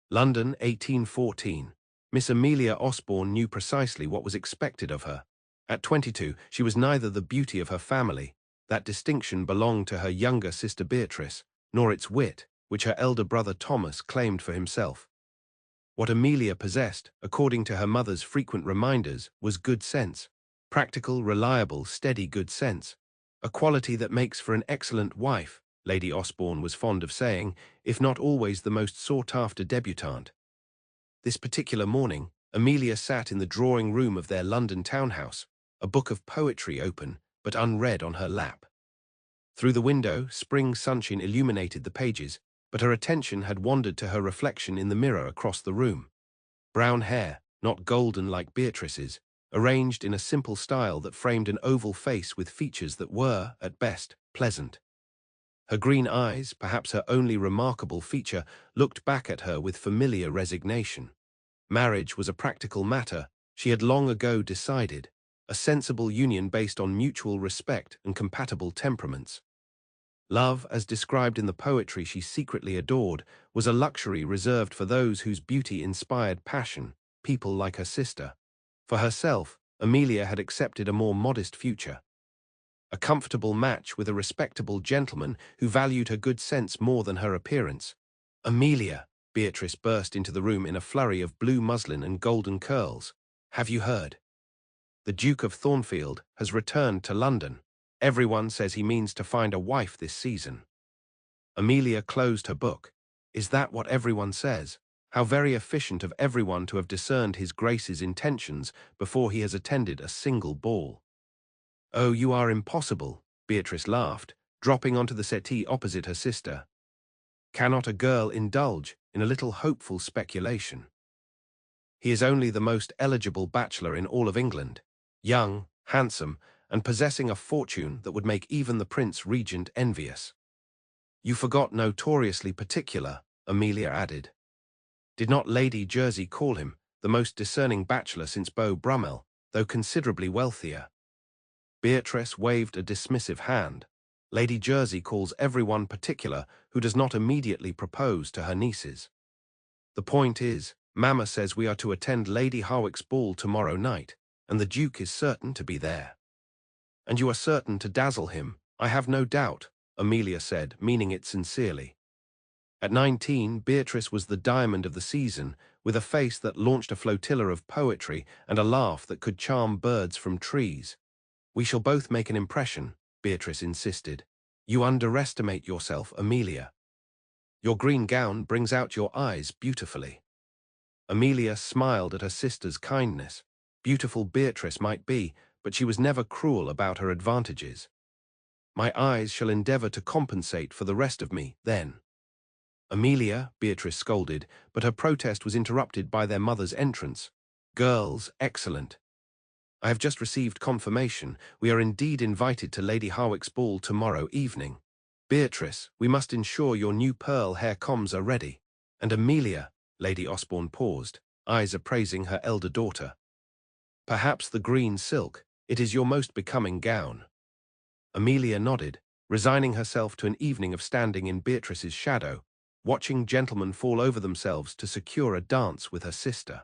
London, 1814. Miss Amelia Osbourne knew precisely what was expected of her. At 22, she was neither the beauty of her family, that distinction belonged to her younger sister Beatrice, nor its wit, which her elder brother Thomas claimed for himself. What Amelia possessed, according to her mother's frequent reminders, was good sense. Practical, reliable, steady good sense. A quality that makes for an excellent wife, Lady Osbourne was fond of saying, if not always the most sought-after debutante. This particular morning, Amelia sat in the drawing-room of their London townhouse, a book of poetry open, but unread on her lap. Through the window, spring sunshine illuminated the pages, but her attention had wandered to her reflection in the mirror across the room. Brown hair, not golden like Beatrice's, arranged in a simple style that framed an oval face with features that were, at best, pleasant. Her green eyes, perhaps her only remarkable feature, looked back at her with familiar resignation. Marriage was a practical matter, she had long ago decided, a sensible union based on mutual respect and compatible temperaments. Love, as described in the poetry she secretly adored, was a luxury reserved for those whose beauty inspired passion, people like her sister. For herself, Amelia had accepted a more modest future. A comfortable match with a respectable gentleman who valued her good sense more than her appearance. Amelia, Beatrice burst into the room in a flurry of blue muslin and golden curls. Have you heard? The Duke of Thornfield has returned to London. Everyone says he means to find a wife this season. Amelia closed her book. Is that what everyone says? How very efficient of everyone to have discerned his Grace's intentions before he has attended a single ball. Oh, you are impossible, Beatrice laughed, dropping onto the settee opposite her sister. Cannot a girl indulge in a little hopeful speculation? He is only the most eligible bachelor in all of England, young, handsome, and possessing a fortune that would make even the Prince Regent envious. You forgot notoriously particular, Amelia added. Did not Lady Jersey call him the most discerning bachelor since Beau Brummel, though considerably wealthier? Beatrice waved a dismissive hand. Lady Jersey calls everyone particular who does not immediately propose to her nieces. The point is, Mamma says we are to attend Lady Hawick's ball tomorrow night, and the Duke is certain to be there. And you are certain to dazzle him, I have no doubt, Amelia said, meaning it sincerely. At 19, Beatrice was the diamond of the season, with a face that launched a flotilla of poetry and a laugh that could charm birds from trees. We shall both make an impression, Beatrice insisted. You underestimate yourself, Amelia. Your green gown brings out your eyes beautifully. Amelia smiled at her sister's kindness. Beautiful Beatrice might be, but she was never cruel about her advantages. My eyes shall endeavour to compensate for the rest of me, then. Amelia, Beatrice scolded, but her protest was interrupted by their mother's entrance. Girls, excellent. I have just received confirmation. We are indeed invited to Lady Hawick's ball tomorrow evening. Beatrice, we must ensure your new pearl hair combs are ready. And Amelia, Lady Osbourne paused, eyes appraising her elder daughter. Perhaps the green silk, it is your most becoming gown. Amelia nodded, resigning herself to an evening of standing in Beatrice's shadow, watching gentlemen fall over themselves to secure a dance with her sister.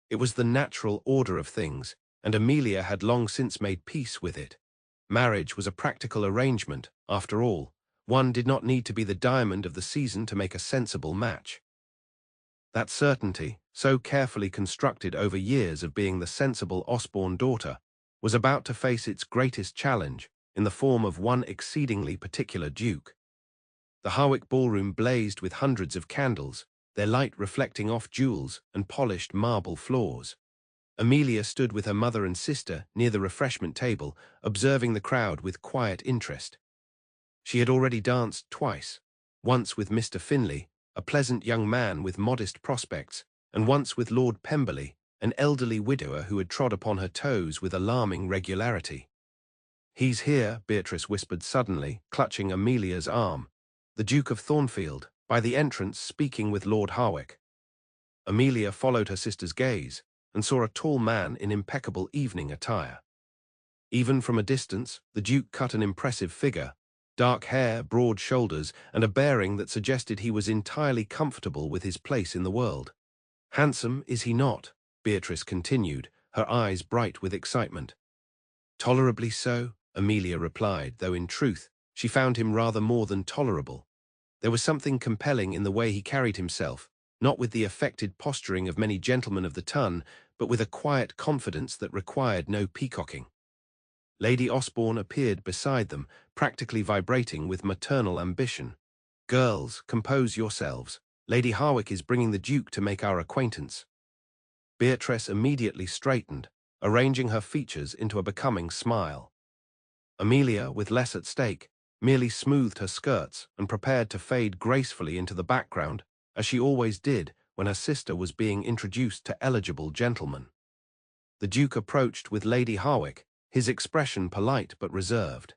It was the natural order of things, and Amelia had long since made peace with it. Marriage was a practical arrangement, after all. One did not need to be the diamond of the season to make a sensible match. That certainty, so carefully constructed over years of being the sensible Osbourne daughter, was about to face its greatest challenge, in the form of one exceedingly particular duke. The Hawick ballroom blazed with hundreds of candles, their light reflecting off jewels and polished marble floors. Amelia stood with her mother and sister near the refreshment table, observing the crowd with quiet interest. She had already danced twice, once with Mr. Finlay, a pleasant young man with modest prospects, and once with Lord Pemberley, an elderly widower who had trod upon her toes with alarming regularity. He's here, Beatrice whispered suddenly, clutching Amelia's arm. The Duke of Thornfield, by the entrance speaking with Lord Hawick. Amelia followed her sister's gaze, and saw a tall man in impeccable evening attire. Even from a distance, the Duke cut an impressive figure, dark hair, broad shoulders, and a bearing that suggested he was entirely comfortable with his place in the world. "Handsome, is he not?" Beatrice continued, her eyes bright with excitement. "Tolerably so," Amelia replied, though in truth, she found him rather more than tolerable. There was something compelling in the way he carried himself, not with the affected posturing of many gentlemen of the ton, but with a quiet confidence that required no peacocking. Lady Osbourne appeared beside them, practically vibrating with maternal ambition. "Girls, compose yourselves. Lady Harwick is bringing the Duke to make our acquaintance." Beatrice immediately straightened, arranging her features into a becoming smile. Amelia, with less at stake, merely smoothed her skirts and prepared to fade gracefully into the background, as she always did when her sister was being introduced to eligible gentlemen. The Duke approached with Lady Harwick, his expression polite but reserved.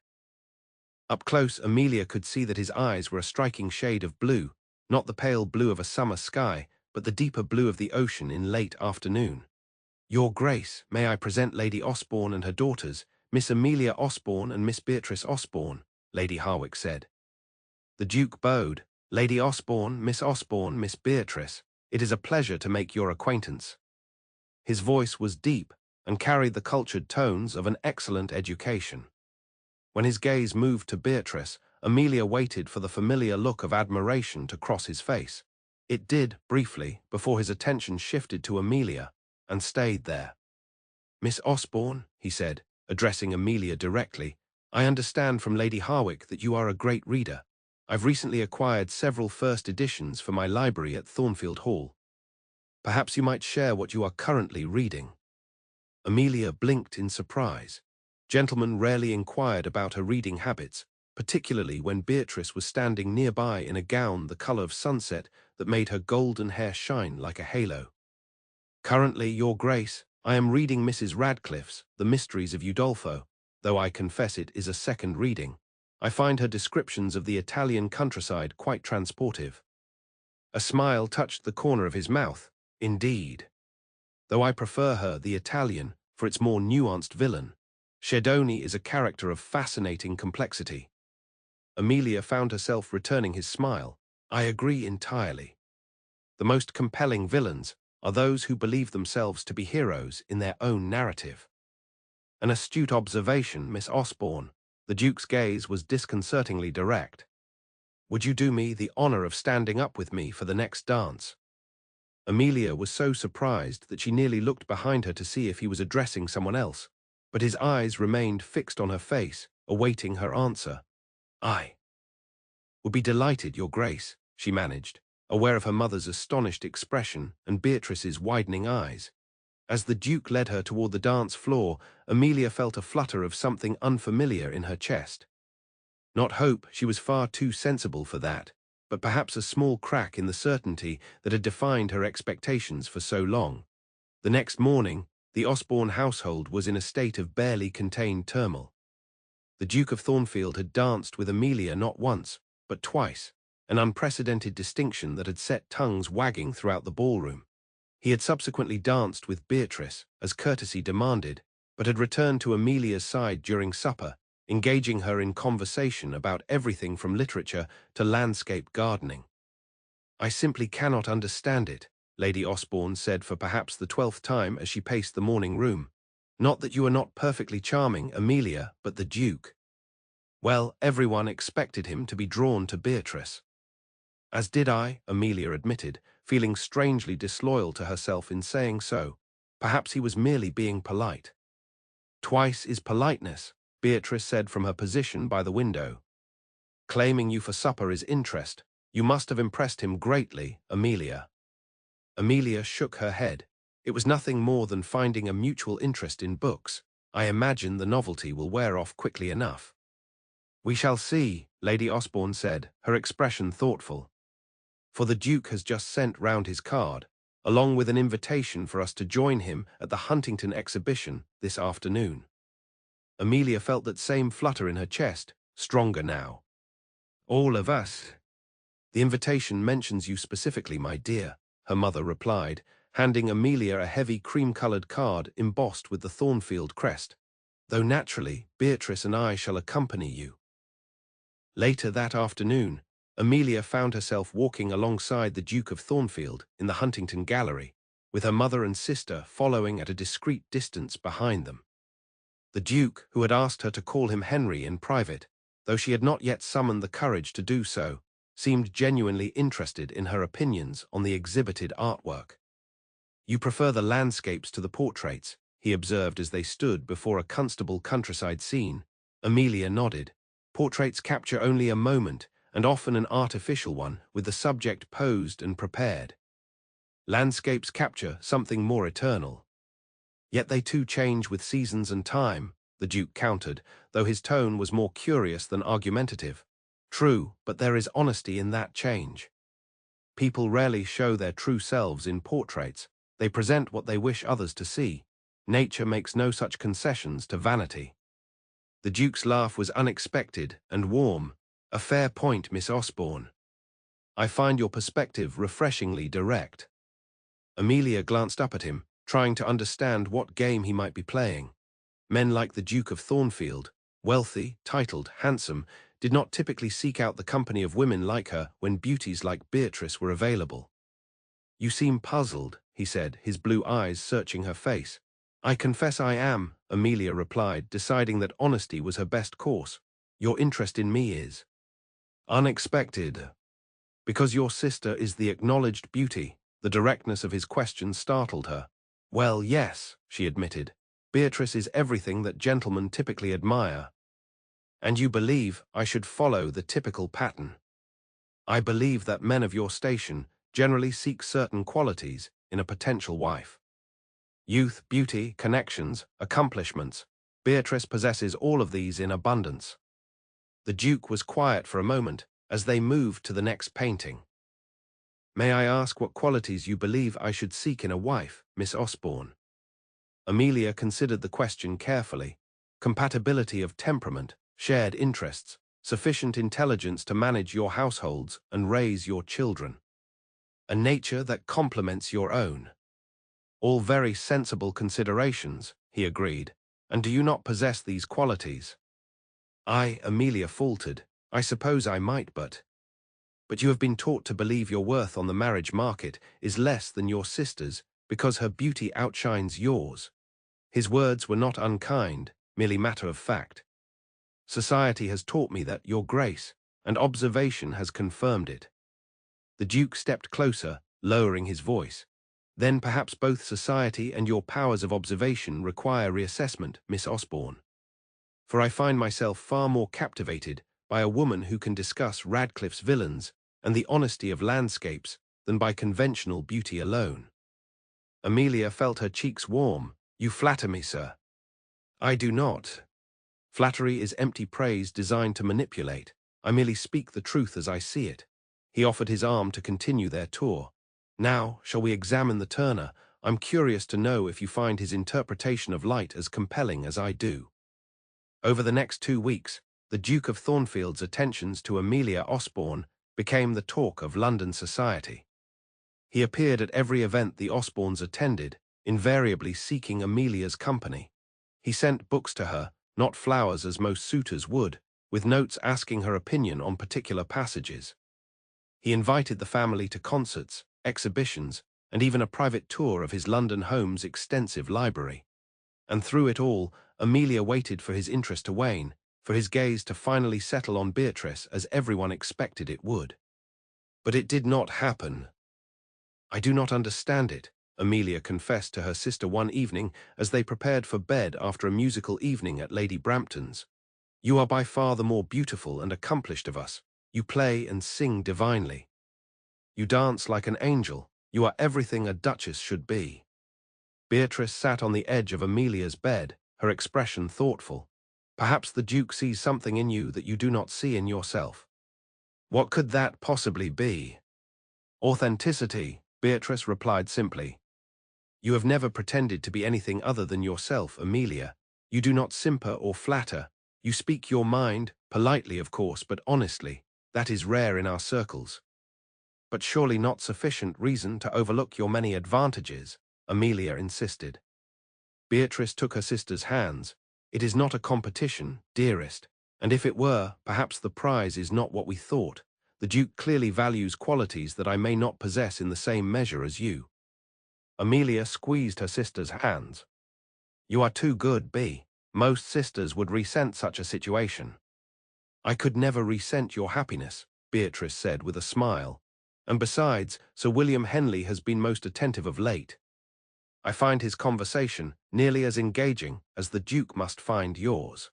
Up close, Amelia could see that his eyes were a striking shade of blue, not the pale blue of a summer sky, but the deeper blue of the ocean in late afternoon. "Your Grace, may I present Lady Osbourne and her daughters, Miss Amelia Osbourne and Miss Beatrice Osbourne," Lady Harwick said. The Duke bowed. "Lady Osbourne, Miss Beatrice, it is a pleasure to make your acquaintance." His voice was deep and carried the cultured tones of an excellent education. When his gaze moved to Beatrice, Amelia waited for the familiar look of admiration to cross his face. It did, briefly, before his attention shifted to Amelia, and stayed there. "Miss Osbourne," he said, addressing Amelia directly, "I understand from Lady Harwick that you are a great reader. I've recently acquired several first editions for my library at Thornfield Hall. Perhaps you might share what you are currently reading." Amelia blinked in surprise. Gentlemen rarely inquired about her reading habits, particularly when Beatrice was standing nearby in a gown the color of sunset that made her golden hair shine like a halo. "Currently, Your Grace, I am reading Mrs. Radcliffe's The Mysteries of Udolpho, though I confess it is a second reading. I find her descriptions of the Italian countryside quite transportive." A smile touched the corner of his mouth. "Indeed. Though I prefer her, the Italian, for its more nuanced villain. Schedoni is a character of fascinating complexity." Amelia found herself returning his smile. "I agree entirely. The most compelling villains are those who believe themselves to be heroes in their own narrative." An astute observation, Miss Osbourne. The Duke's gaze was disconcertingly direct. "Would you do me the honor of standing up with me for the next dance?" Amelia was so surprised that she nearly looked behind her to see if he was addressing someone else, but his eyes remained fixed on her face, awaiting her answer. "I would be delighted, Your Grace," she managed, aware of her mother's astonished expression and Beatrice's widening eyes. As the Duke led her toward the dance floor, Amelia felt a flutter of something unfamiliar in her chest. Not hope, she was far too sensible for that, but perhaps a small crack in the certainty that had defined her expectations for so long. The next morning, the Osbourne household was in a state of barely contained turmoil. The Duke of Thornfield had danced with Amelia not once, but twice, an unprecedented distinction that had set tongues wagging throughout the ballroom. He had subsequently danced with Beatrice, as courtesy demanded, but had returned to Amelia's side during supper, engaging her in conversation about everything from literature to landscape gardening. "I simply cannot understand it," Lady Osbourne said for perhaps the 12th time as she paced the morning room. "Not that you are not perfectly charming, Amelia, but the Duke. Well, everyone expected him to be drawn to Beatrice." "As did I," Amelia admitted, feeling strangely disloyal to herself in saying so. Perhaps he was merely being polite. "Twice is politeness," Beatrice said from her position by the window. "Claiming you for supper is interest. You must have impressed him greatly, Amelia." Amelia shook her head. "It was nothing more than finding a mutual interest in books. I imagine the novelty will wear off quickly enough." "We shall see," Lady Osbourne said, her expression thoughtful. "For the Duke has just sent round his card, along with an invitation for us to join him at the Huntington exhibition this afternoon." Amelia felt that same flutter in her chest, stronger now. "All of us." "The invitation mentions you specifically, my dear," her mother replied, handing Amelia a heavy cream-colored card embossed with the Thornfield crest. "Though naturally, Beatrice and I shall accompany you." Later that afternoon, Amelia found herself walking alongside the Duke of Thornfield in the Huntington Gallery, with her mother and sister following at a discreet distance behind them. The Duke, who had asked her to call him Henry in private, though she had not yet summoned the courage to do so, seemed genuinely interested in her opinions on the exhibited artwork. "You prefer the landscapes to the portraits," he observed as they stood before a Constable countryside scene. Amelia nodded. "Portraits capture only a moment, and often an artificial one, with the subject posed and prepared. Landscapes capture something more eternal." "Yet they too change with seasons and time," the Duke countered, though his tone was more curious than argumentative. "True, but there is honesty in that change. People rarely show their true selves in portraits. They present what they wish others to see. Nature makes no such concessions to vanity." The Duke's laugh was unexpected and warm. "A fair point, Miss Osbourne. I find your perspective refreshingly direct." Amelia glanced up at him, trying to understand what game he might be playing. Men like the Duke of Thornfield, wealthy, titled, handsome, did not typically seek out the company of women like her when beauties like Beatrice were available. "You seem puzzled," he said, his blue eyes searching her face. "I confess I am," Amelia replied, deciding that honesty was her best course. "Your interest in me is unexpected. Because your sister is the acknowledged beauty." The directness of his question startled her. "Well, yes," she admitted. "Beatrice is everything that gentlemen typically admire." "And you believe I should follow the typical pattern?" "I believe that men of your station generally seek certain qualities in a potential wife. Youth, beauty, connections, accomplishments. Beatrice possesses all of these in abundance." The Duke was quiet for a moment as they moved to the next painting. "May I ask what qualities you believe I should seek in a wife, Miss Osbourne?" Amelia considered the question carefully. "Compatibility of temperament, shared interests, sufficient intelligence to manage your households and raise your children. A nature that complements your own." "All very sensible considerations," he agreed. "And do you not possess these qualities?" Amelia faltered. "I suppose I might, but you have been taught to believe your worth on the marriage market is less than your sister's because her beauty outshines yours." His words were not unkind, merely matter of fact. "Society has taught me that, Your Grace, and observation has confirmed it." The Duke stepped closer, lowering his voice. "Then perhaps both society and your powers of observation require reassessment, Miss Osbourne. For I find myself far more captivated by a woman who can discuss Radcliffe's villains and the honesty of landscapes than by conventional beauty alone." Amelia felt her cheeks warm. "You flatter me, sir." "I do not. Flattery is empty praise designed to manipulate. I merely speak the truth as I see it." He offered his arm to continue their tour. "Now, shall we examine the Turner? I'm curious to know if you find his interpretation of light as compelling as I do." Over the next 2 weeks, the Duke of Thornfield's attentions to Amelia Osbourne became the talk of London society. He appeared at every event the Osbournes attended, invariably seeking Amelia's company. He sent books to her, not flowers as most suitors would, with notes asking her opinion on particular passages. He invited the family to concerts, exhibitions, and even a private tour of his London home's extensive library. And through it all, Amelia waited for his interest to wane, for his gaze to finally settle on Beatrice as everyone expected it would. But it did not happen. "I do not understand it," Amelia confessed to her sister one evening as they prepared for bed after a musical evening at Lady Brampton's. "You are by far the more beautiful and accomplished of us. You play and sing divinely. You dance like an angel. You are everything a duchess should be." Beatrice sat on the edge of Amelia's bed, her expression thoughtful. "Perhaps the Duke sees something in you that you do not see in yourself." "What could that possibly be?" "Authenticity," Beatrice replied simply. "You have never pretended to be anything other than yourself, Amelia. You do not simper or flatter. You speak your mind, politely of course, but honestly. That is rare in our circles." "But surely not sufficient reason to overlook your many advantages," Amelia insisted. Beatrice took her sister's hands. "It is not a competition, dearest. And if it were, perhaps the prize is not what we thought. The Duke clearly values qualities that I may not possess in the same measure as you." Amelia squeezed her sister's hands. "You are too good, B. Most sisters would resent such a situation." "I could never resent your happiness," Beatrice said with a smile. "And besides, Sir William Henley has been most attentive of late. I find his conversation nearly as engaging as the Duke must find yours."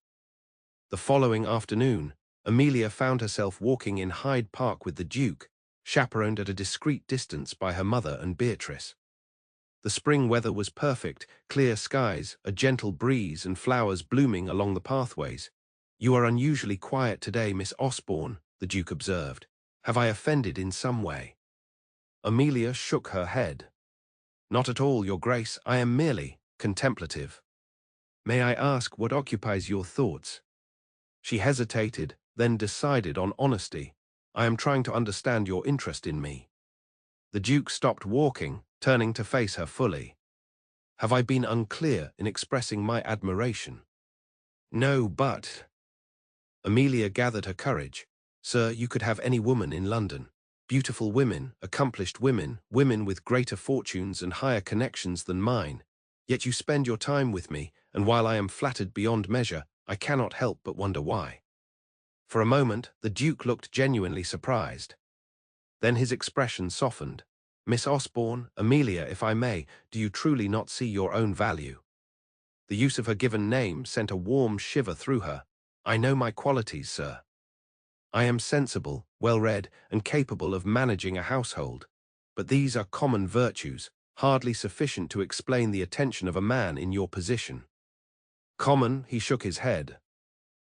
The following afternoon, Amelia found herself walking in Hyde Park with the Duke, chaperoned at a discreet distance by her mother and Beatrice. The spring weather was perfect, clear skies, a gentle breeze and flowers blooming along the pathways. "You are unusually quiet today, Miss Osbourne," the Duke observed. "Have I offended in some way?" Amelia shook her head. "Not at all, Your Grace. I am merely contemplative." "May I ask what occupies your thoughts?" She hesitated, then decided on honesty. "I am trying to understand your interest in me." The Duke stopped walking, turning to face her fully. "Have I been unclear in expressing my admiration?" "No, but—" Amelia gathered her courage. "Sir, you could have any woman in London. Beautiful women, accomplished women, women with greater fortunes and higher connections than mine. Yet you spend your time with me, and while I am flattered beyond measure, I cannot help but wonder why." For a moment, the Duke looked genuinely surprised. Then his expression softened. "Miss Osbourne, Amelia, if I may, do you truly not see your own value?" The use of her given name sent a warm shiver through her. "I know my qualities, sir. I am sensible, well-read, and capable of managing a household. But these are common virtues, hardly sufficient to explain the attention of a man in your position." "Common?" He shook his head.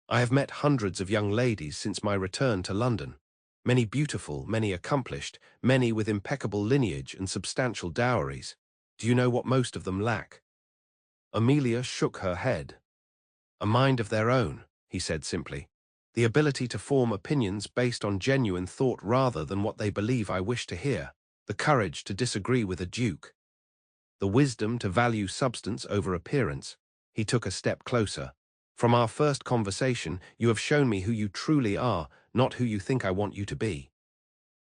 "I have met hundreds of young ladies since my return to London. Many beautiful, many accomplished, many with impeccable lineage and substantial dowries. Do you know what most of them lack?" Amelia shook her head. "A mind of their own," he said simply. "The ability to form opinions based on genuine thought rather than what they believe I wish to hear. The courage to disagree with a duke. The wisdom to value substance over appearance." He took a step closer. "From our first conversation, you have shown me who you truly are, not who you think I want you to be.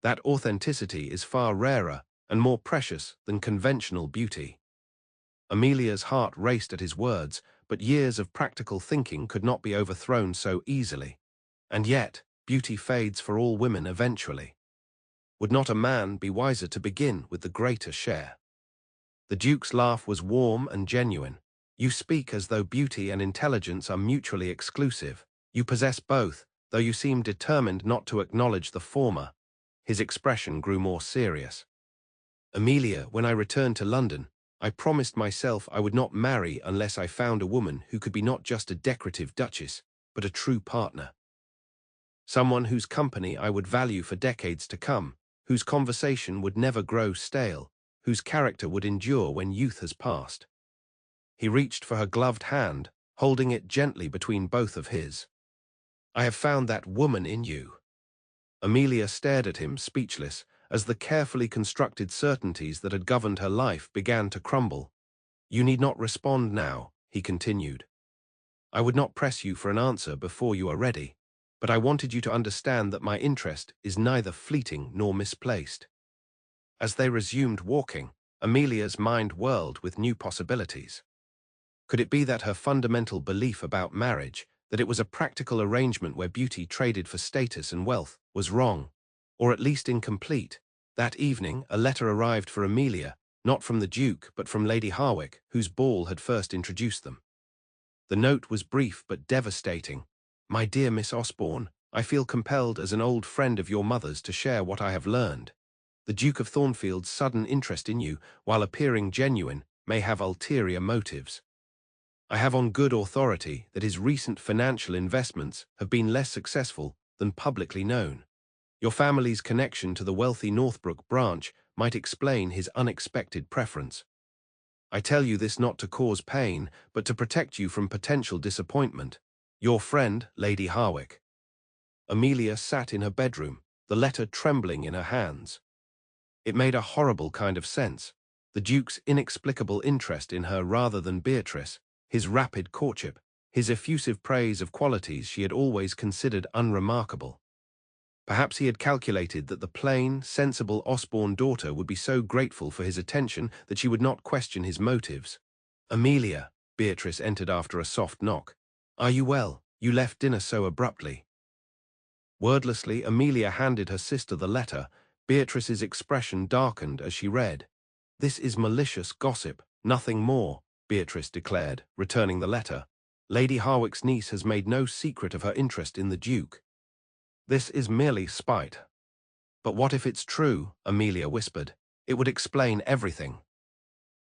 That authenticity is far rarer and more precious than conventional beauty." Amelia's heart raced at his words, but years of practical thinking could not be overthrown so easily. And yet, beauty fades for all women eventually. Would not a man be wiser to begin with the greater share? The Duke's laugh was warm and genuine. "You speak as though beauty and intelligence are mutually exclusive. You possess both, though you seem determined not to acknowledge the former." His expression grew more serious. "Amelia, when I returned to London, I promised myself I would not marry unless I found a woman who could be not just a decorative duchess, but a true partner. Someone whose company I would value for decades to come, whose conversation would never grow stale, whose character would endure when youth has passed." He reached for her gloved hand, holding it gently between both of his. "I have found that woman in you." Amelia stared at him, speechless, as the carefully constructed certainties that had governed her life began to crumble. "You need not respond now," he continued. "I would not press you for an answer before you are ready, but I wanted you to understand that my interest is neither fleeting nor misplaced." As they resumed walking, Amelia's mind whirled with new possibilities. Could it be that her fundamental belief about marriage, that it was a practical arrangement where beauty traded for status and wealth, was wrong, or at least incomplete? That evening, a letter arrived for Amelia, not from the Duke, but from Lady Harwick, whose ball had first introduced them. The note was brief but devastating. "My dear Miss Osbourne, I feel compelled as an old friend of your mother's to share what I have learned. The Duke of Thornfield's sudden interest in you, while appearing genuine, may have ulterior motives. I have on good authority that his recent financial investments have been less successful than publicly known. Your family's connection to the wealthy Northbrook branch might explain his unexpected preference. I tell you this not to cause pain, but to protect you from potential disappointment. Your friend, Lady Harwick." Amelia sat in her bedroom, the letter trembling in her hands. It made a horrible kind of sense. The Duke's inexplicable interest in her rather than Beatrice, his rapid courtship, his effusive praise of qualities she had always considered unremarkable. Perhaps he had calculated that the plain, sensible Osbourne daughter would be so grateful for his attention that she would not question his motives. "Amelia," Beatrice entered after a soft knock. "Are you well? You left dinner so abruptly." Wordlessly, Amelia handed her sister the letter. Beatrice's expression darkened as she read. "This is malicious gossip, nothing more," Beatrice declared, returning the letter. "Lady Harwick's niece has made no secret of her interest in the Duke. This is merely spite." "But what if it's true?" Amelia whispered. "It would explain everything."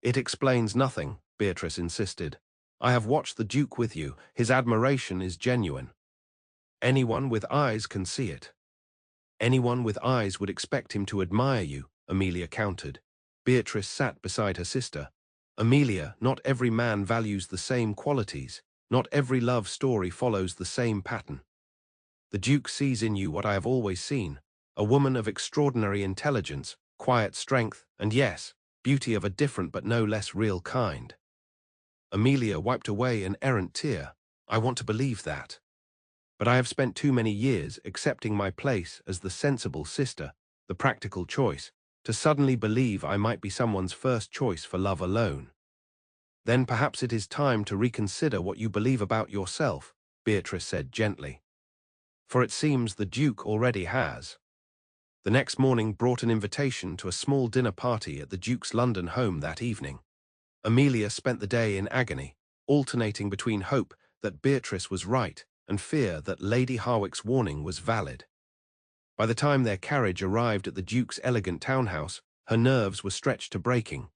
"It explains nothing," Beatrice insisted. "I have watched the Duke with you. His admiration is genuine. Anyone with eyes can see it." "Anyone with eyes would expect him to admire you," Amelia countered. Beatrice sat beside her sister. "Amelia, not every man values the same qualities. Not every love story follows the same pattern. The Duke sees in you what I have always seen, a woman of extraordinary intelligence, quiet strength, and yes, beauty of a different but no less real kind." Amelia wiped away an errant tear. "I want to believe that. But I have spent too many years accepting my place as the sensible sister, the practical choice, to suddenly believe I might be someone's first choice for love alone." "Then perhaps it is time to reconsider what you believe about yourself," Beatrice said gently. "For it seems the Duke already has." The next morning brought an invitation to a small dinner party at the Duke's London home that evening. Amelia spent the day in agony, alternating between hope that Beatrice was right and fear that Lady Harwick's warning was valid. By the time their carriage arrived at the Duke's elegant townhouse, her nerves were stretched to breaking.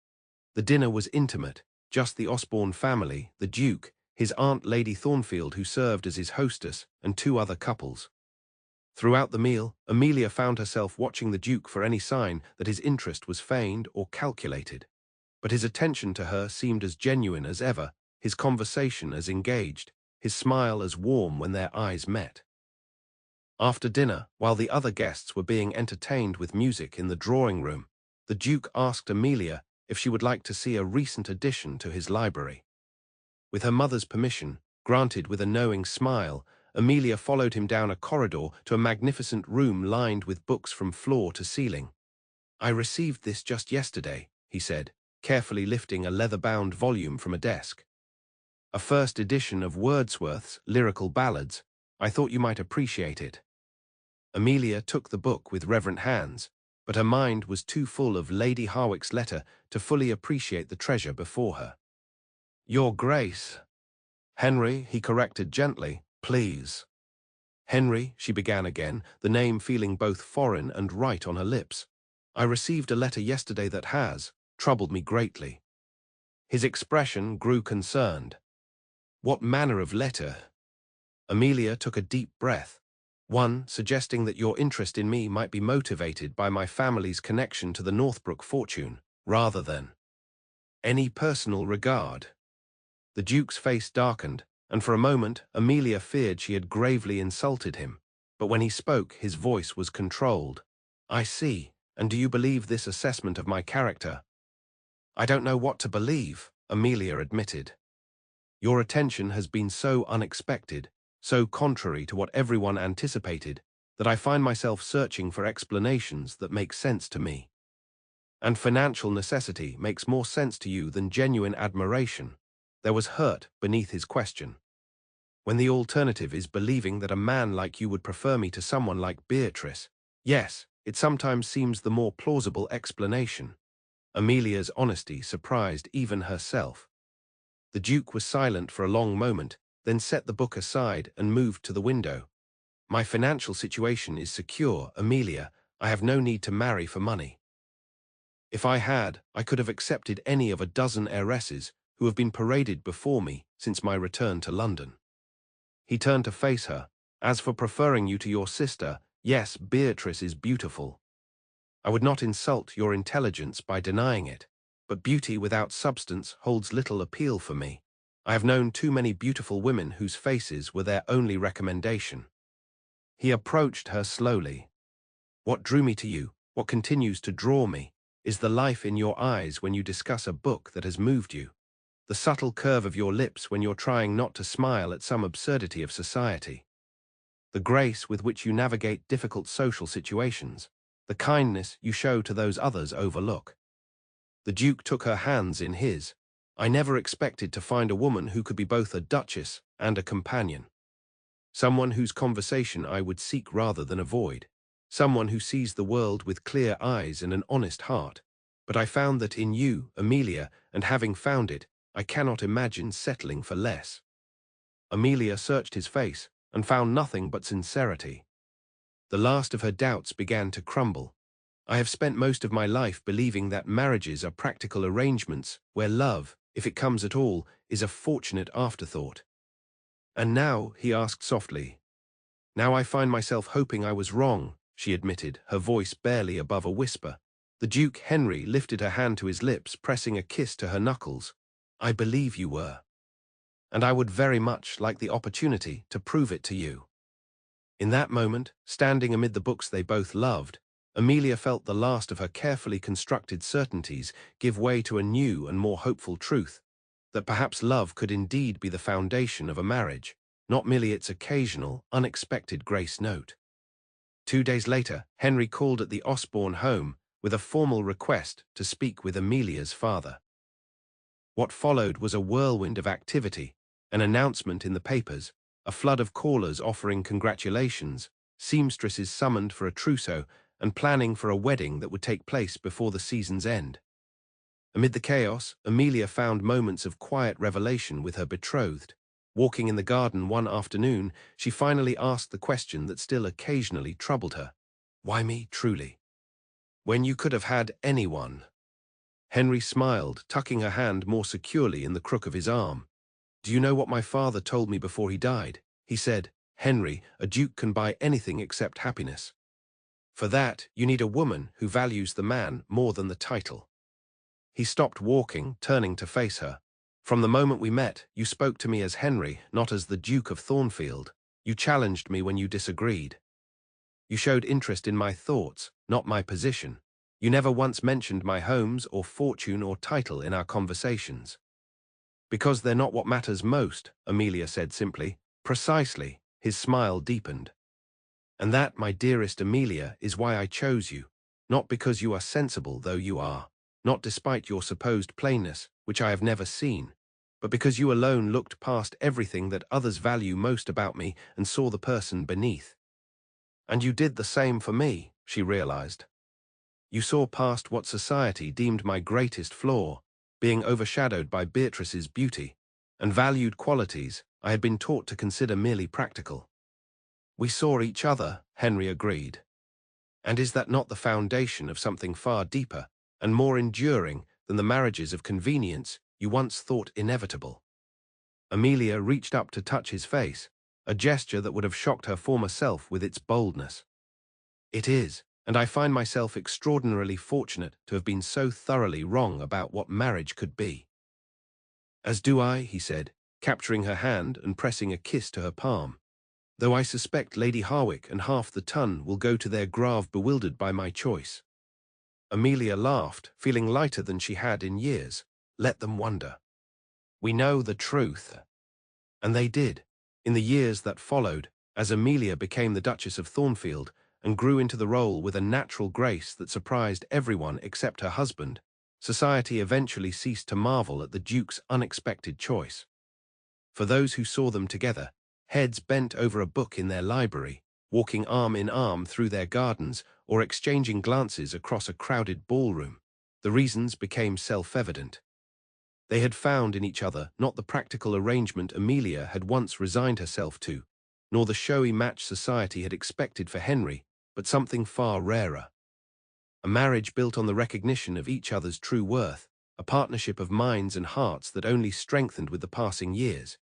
The dinner was intimate, just the Osbourne family, the Duke, his aunt Lady Thornfield who served as his hostess, and two other couples. Throughout the meal, Amelia found herself watching the Duke for any sign that his interest was feigned or calculated. But his attention to her seemed as genuine as ever, his conversation as engaged, his smile as warm when their eyes met. After dinner, while the other guests were being entertained with music in the drawing room, the Duke asked Amelia if she would like to see a recent addition to his library. With her mother's permission, granted with a knowing smile, Amelia followed him down a corridor to a magnificent room lined with books from floor to ceiling. "I received this just yesterday," he said, carefully lifting a leather-bound volume from a desk. "A first edition of Wordsworth's Lyrical Ballads. I thought you might appreciate it." Amelia took the book with reverent hands, but her mind was too full of Lady Harwick's letter to fully appreciate the treasure before her. "Your Grace." "Henry," he corrected gently. "Please." "Henry," she began again, the name feeling both foreign and right on her lips. "I received a letter yesterday that has troubled me greatly." His expression grew concerned. "What manner of letter?" Amelia took a deep breath. "One suggesting that your interest in me might be motivated by my family's connection to the Northbrook fortune, rather than any personal regard." The Duke's face darkened, and for a moment Amelia feared she had gravely insulted him. But when he spoke, his voice was controlled. "I see. And do you believe this assessment of my character?" "I don't know what to believe," Amelia admitted. "Your attention has been so unexpected, so contrary to what everyone anticipated, that I find myself searching for explanations that make sense to me." "And financial necessity makes more sense to you than genuine admiration." There was hurt beneath his question. "When the alternative is believing that a man like you would prefer me to someone like Beatrice, yes, it sometimes seems the more plausible explanation." Amelia's honesty surprised even herself. The Duke was silent for a long moment, then set the book aside and moved to the window. "My financial situation is secure, Amelia. I have no need to marry for money. If I had, I could have accepted any of a dozen heiresses who have been paraded before me since my return to London." He turned to face her. "As for preferring you to your sister, yes, Beatrice is beautiful. I would not insult your intelligence by denying it, but beauty without substance holds little appeal for me. I have known too many beautiful women whose faces were their only recommendation." He approached her slowly. "What drew me to you, what continues to draw me, is the life in your eyes when you discuss a book that has moved you. The subtle curve of your lips when you're trying not to smile at some absurdity of society. The grace with which you navigate difficult social situations. The kindness you show to those others overlook. The Duke took her hands in his. I never expected to find a woman who could be both a duchess and a companion. Someone whose conversation I would seek rather than avoid. Someone who sees the world with clear eyes and an honest heart. But I found that in you, Amelia, and having found it, I cannot imagine settling for less. Amelia searched his face and found nothing but sincerity. The last of her doubts began to crumble. I have spent most of my life believing that marriages are practical arrangements where love, if it comes at all, is a fortunate afterthought. And now, he asked softly. Now I find myself hoping I was wrong, she admitted, her voice barely above a whisper. The Duke Henry lifted her hand to his lips, pressing a kiss to her knuckles. I believe you were. And I would very much like the opportunity to prove it to you. In that moment, standing amid the books they both loved, Amelia felt the last of her carefully constructed certainties give way to a new and more hopeful truth, that perhaps love could indeed be the foundation of a marriage, not merely its occasional, unexpected grace note. 2 days later, Henry called at the Osbourne home with a formal request to speak with Amelia's father. What followed was a whirlwind of activity, an announcement in the papers, a flood of callers offering congratulations, seamstresses summoned for a trousseau, and planning for a wedding that would take place before the season's end. Amid the chaos, Amelia found moments of quiet revelation with her betrothed. Walking in the garden one afternoon, she finally asked the question that still occasionally troubled her. Why me, truly? When you could have had anyone. Henry smiled, tucking her hand more securely in the crook of his arm. Do you know what my father told me before he died? He said, Henry, a duke can buy anything except happiness. For that, you need a woman who values the man more than the title. He stopped walking, turning to face her. From the moment we met, you spoke to me as Henry, not as the Duke of Thornfield. You challenged me when you disagreed. You showed interest in my thoughts, not my position. You never once mentioned my homes or fortune or title in our conversations. Because they're not what matters most, Amelia said simply. Precisely, his smile deepened. And that, my dearest Amelia, is why I chose you. Not because you are sensible, though you are. Not despite your supposed plainness, which I have never seen. But because you alone looked past everything that others value most about me and saw the person beneath. And you did the same for me, she realized. You saw past what society deemed my greatest flaw, being overshadowed by Beatrice's beauty, and valued qualities I had been taught to consider merely practical. We saw each other, Henry agreed. And is that not the foundation of something far deeper and more enduring than the marriages of convenience you once thought inevitable? Amelia reached up to touch his face, a gesture that would have shocked her former self with its boldness. It is, and I find myself extraordinarily fortunate to have been so thoroughly wrong about what marriage could be. As do I, he said, capturing her hand and pressing a kiss to her palm. Though I suspect Lady Harwick and half the ton will go to their grave bewildered by my choice. Amelia laughed, feeling lighter than she had in years. Let them wonder. We know the truth. And they did. In the years that followed, as Amelia became the Duchess of Thornfield and grew into the role with a natural grace that surprised everyone except her husband, society eventually ceased to marvel at the Duke's unexpected choice. For those who saw them together, heads bent over a book in their library, walking arm in arm through their gardens, or exchanging glances across a crowded ballroom, the reasons became self-evident. They had found in each other not the practical arrangement Amelia had once resigned herself to, nor the showy match society had expected for Henry, but something far rarer. A marriage built on the recognition of each other's true worth, a partnership of minds and hearts that only strengthened with the passing years.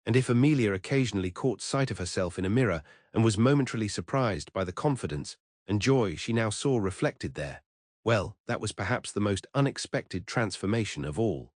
And if Amelia occasionally caught sight of herself in a mirror and was momentarily surprised by the confidence and joy she now saw reflected there, well, that was perhaps the most unexpected transformation of all.